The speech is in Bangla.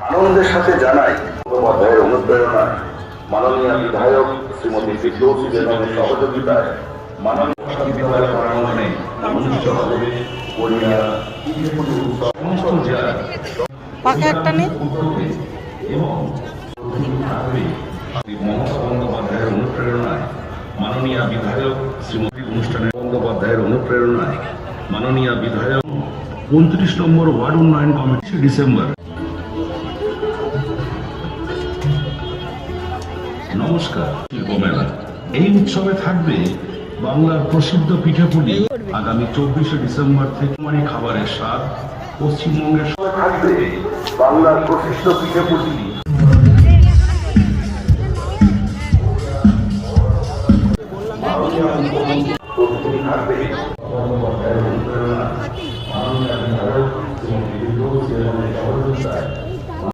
আনন্দের সাথে জানাই বন্দ্যোপাধ্যায়ের অনুপ্রেরণায় মাননীয় বিধায়ক শ্রীমতী ফিরদৌসী বেগমের সহযোগিতায় মাননীয় বিশ্ববিদ্যালয় প্রাঙ্গণে অনুষ্ঠিত হবে কোরিয়া সমস্ত জেলার পাকা একটা নেই এবং মমতা বন্দ্যোপাধ্যায়ের অনুপ্রেরণায় মাননীয় বিধায়ক শ্রীমতী অনুষ্ঠানের বন্দ্যোপাধ্যায়ের অনুপ্রেরণায় মাননীয় বিধায়ক 29 নম্বর ওয়ার্ড উন্নয়ন কমিটি ডিসেম্বর। নমস্কার। শিল্প মেলা এই উৎসবে থাকবে বাংলার প্রসিদ্ধ পিঠেপুলি। আগামী 24শে ডিসেম্বর থেকে খাবারের স্বাদ পশ্চিমবঙ্গের থাকবে বাংলার প্রসিদ্ধ পিঠেপুলি।